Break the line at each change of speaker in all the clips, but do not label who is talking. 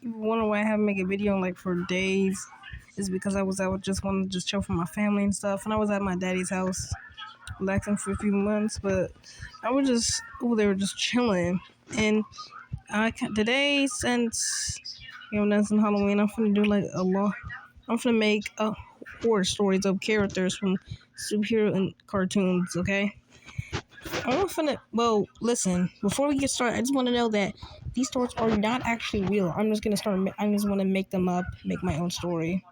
wonder why I haven't made a video like for days. Is because I would just want to just chill for my family and stuff, and I was at my daddy's house relaxing for a few months, but I was just over there just chilling. And today, since that's in Halloween, I'm gonna do like a lot. I'm gonna make horror stories of characters from superhero and cartoons. Okay. Well, listen. Before we get started, I just want to know that these stories are not actually real. I'm just gonna start. I just want to make them up, make my own story.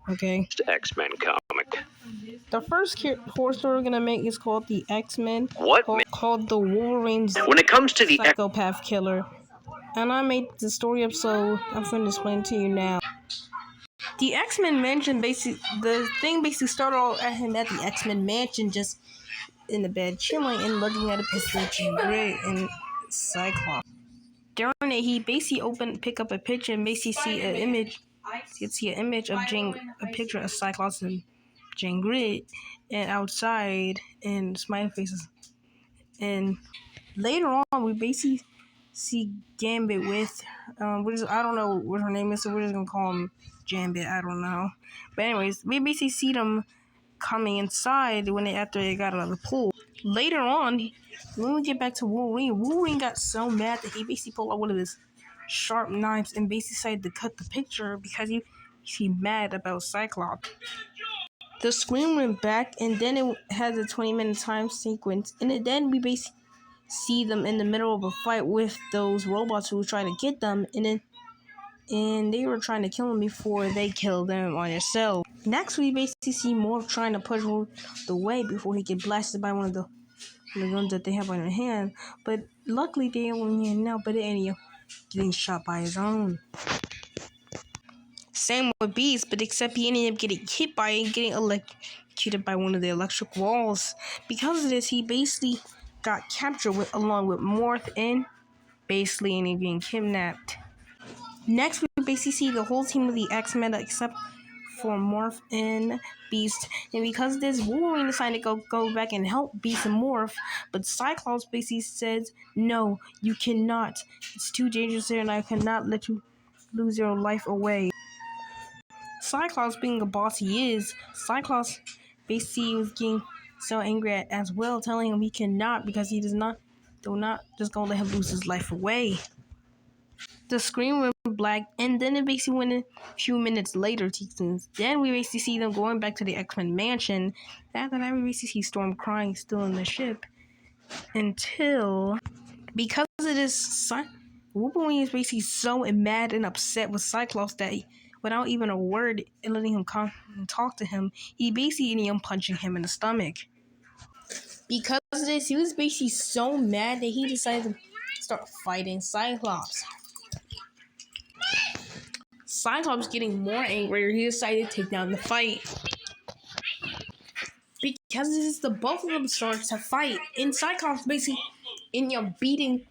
Okay.
X-Men comic.
The first horror story we're gonna make is called the X-Men.
What?
Called the Wolverine's
When it comes to the
Psychopath Killer. And I made the story up, so I'm going to explain to you now. The X-Men Mansion the thing basically started all at him at the X-Men Mansion, just in the bed, chilling and looking at a picture of Jean Grey and Cyclops. During it, he basically pick up a picture and basically see an image. You can see an image of a picture of Cyclops and Jean Grey, and outside, and smiley faces. And later on, we basically see Gambit with, I don't know what her name is, so we're just gonna call him Gambit. I don't know, but anyways, we basically see them coming inside after they got out of the pool. Later on, when we get back to Wolverine got so mad that he basically pulled out one of his sharp knives and basically decided to cut the picture because he's mad about Cyclops. The screen went back, and then it has a 20-minute time sequence, and then we basically see them in the middle of a fight with those robots who were trying to get them, and they were trying to kill him before they killed them on themselves. Next, we basically see Morph trying to push Hulk away before he get blasted by one of the guns that they have on their hand. But luckily, they only hand out, but it ended up getting shot by his own. Same with Beast, but except he ended up getting hit by it and getting electrocuted by one of the electric walls. Because of this, he basically got captured along with Morph and basically ended up getting kidnapped. Next, we basically see the whole team of the X-Men except for Morph and Beast. And because of this, Wolverine decided to go back and help Beast and Morph. But Cyclops basically says, "No, you cannot. It's too dangerous here, and I cannot let you lose your life away." Cyclops, being a boss he is, Cyclops basically was getting so angry as well, telling him he cannot because he do not just gonna let him lose his life away. The screen went black, and then it basically went a few minutes later. Then we basically see them going back to the X-Men Mansion. After that, we basically see Storm crying still in the ship. Until, because of this, Wolverine is basically so mad and upset with Cyclops that without even a word and letting him come and talk to him, he basically ended up punching him in the stomach. Because of this, he was basically so mad that he decided to start fighting Cyclops. Cyclops getting more angry, he decided to take down the fight. Because this is the both of them started to fight, and Cyclops basically ended up beating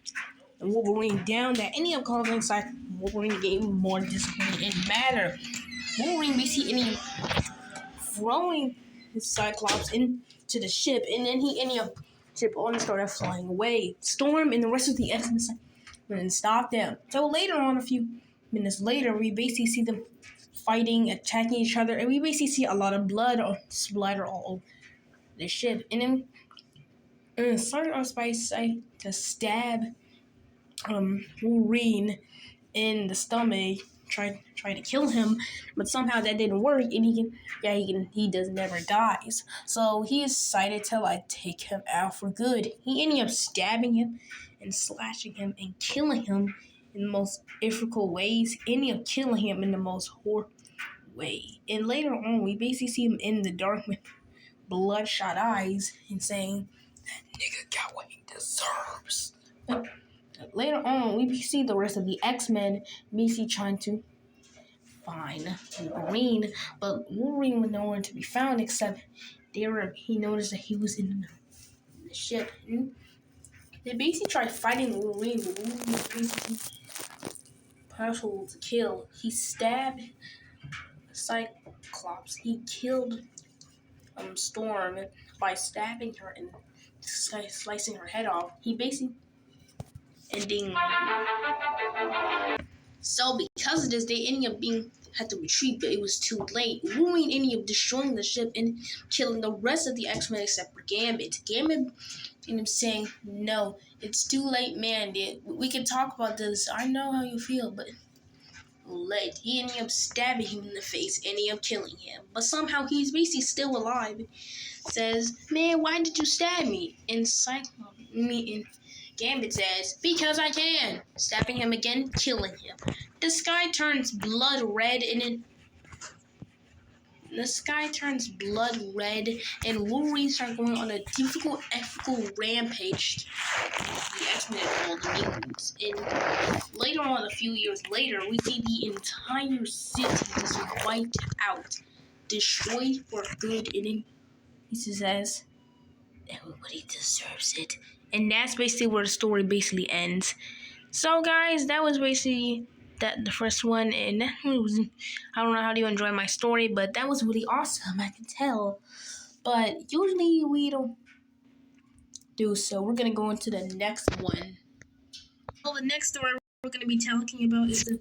Wolverine down. That ended up causing Wolverine to get more discipline and matter. Wolverine basically ended up throwing his Cyclops into the ship, and then he ended up ship on and started flying away. Storm and the rest of the X-Men stopped them. So later on, a few minutes later, we basically see them fighting, attacking each other, and we basically see a lot of blood or splatter all over the ship. And then Cyclops decided to stab Wolverine in the stomach, try to kill him, but somehow that didn't work, and he does never dies. So he decided to take him out for good. He ended up stabbing him and slashing him and killing him in the most difficult ways. He ended up killing him in the most horrible way. And later on, we basically see him in the dark with bloodshot eyes and saying, "That nigga got what he deserves." Later on, we see the rest of the X-Men basically trying to find Wolverine, but Wolverine was nowhere to be found except he noticed that he was in the ship. They basically tried fighting Wolverine, but Wolverine was basically partial to kill. He stabbed Cyclops. He killed Storm by stabbing her and slicing her head off. He basically ending. So because of this, they ended up had to retreat, but it was too late. Wolverine ended up destroying the ship and killing the rest of the X-Men except for Gambit. Gambit ended up saying, "No, it's too late, man. We can talk about this. I know how you feel, but." He ended up stabbing him in the face, ended up killing him. But somehow he's basically still alive. Says, "Man, why did you stab me?" And Gambit says, "Because I can." Stabbing him again, killing him. The sky turns blood red, and Wolverine starts going on a difficult ethical rampage. The X-Men called the mutants. And later on, a few years later, we see the entire city is wiped out, destroyed for good, and then he says, "Everybody deserves it." And that's basically where the story basically ends. So, guys, that was basically the first one, and that was, I don't know how you enjoy my story, but that was really awesome, I can tell. But usually we don't do so. We're gonna go into the next one. Well, the next story we're gonna be talking about is a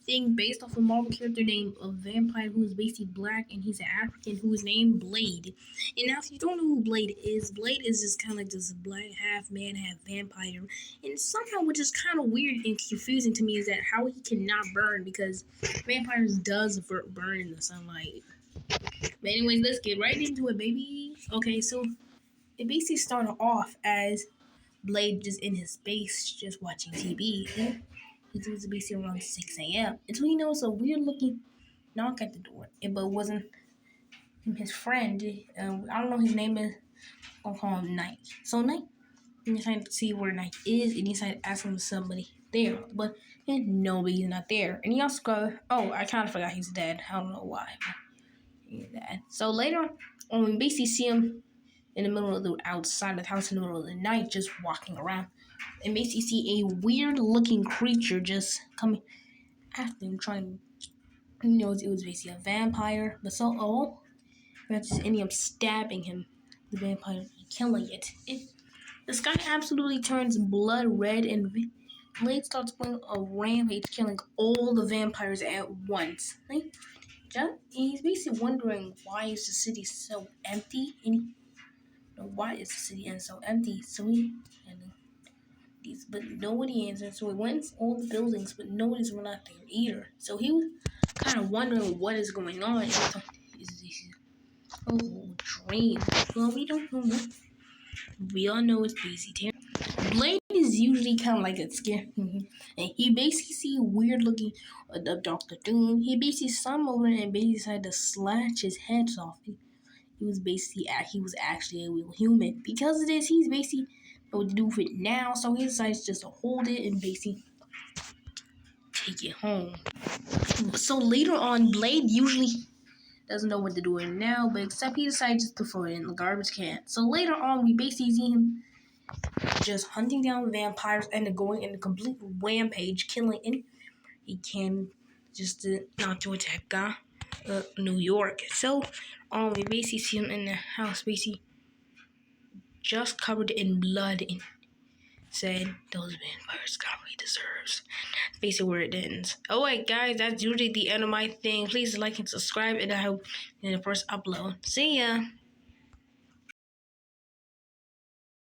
thing based off a Marvel character named a vampire who is basically black, and he's an African who is named Blade. And now, if you don't know who Blade is just kind of like this black half man, half vampire. And somehow, which is kind of weird and confusing to me, is that how he cannot burn, because vampires does burn in the sunlight. But anyways, let's get right into it, baby. Okay, so it basically started off as Blade just in his base, just watching TV. It was basically around 6 a.m. until he noticed a weird looking knock at the door. But it wasn't his friend. I don't know his name is. I'll call him Knight. So Knight, he's trying to see where Knight is, and he started asking somebody there. But nobody's not there. And he also goes, "Oh, I kind of forgot he's dead. I don't know why. He's dead." So later on, we basically see him in the middle of the outside of the house in the middle of the night, just walking around, and basically see a weird looking creature just coming after him, trying. It was basically a vampire, but that just ended up stabbing him, the vampire, and killing it. The sky absolutely turns blood red, and Blade starts going a rampage, killing all the vampires at once. He's basically wondering why is the city so empty, and why is the city so empty? But nobody answered. So he went to all the buildings, but nobody's not there either. So he was kind of wondering what is going on. Is this a whole dream? Well, we don't know. We all know it's basically Blade is usually kind of like a scare, and he basically see weird looking Doctor Doom. He basically saw him over and basically decided to slash his head off. He was actually a real human. Because of this, he's basically know what to do with it now, so he decides just to hold it and basically take it home. So later on, Blade usually doesn't know what to do with it now, but except he decides just to throw it in the garbage can. So later on, we basically see him just hunting down vampires and going in a complete rampage, killing any he can just not to attack New York. So we basically see him in the house, basically just covered in blood, and said those vampires got what he deserves. That's basically where it ends. Alright, guys, that's usually the end of my thing. Please like and subscribe, and I hope in the first upload. See ya.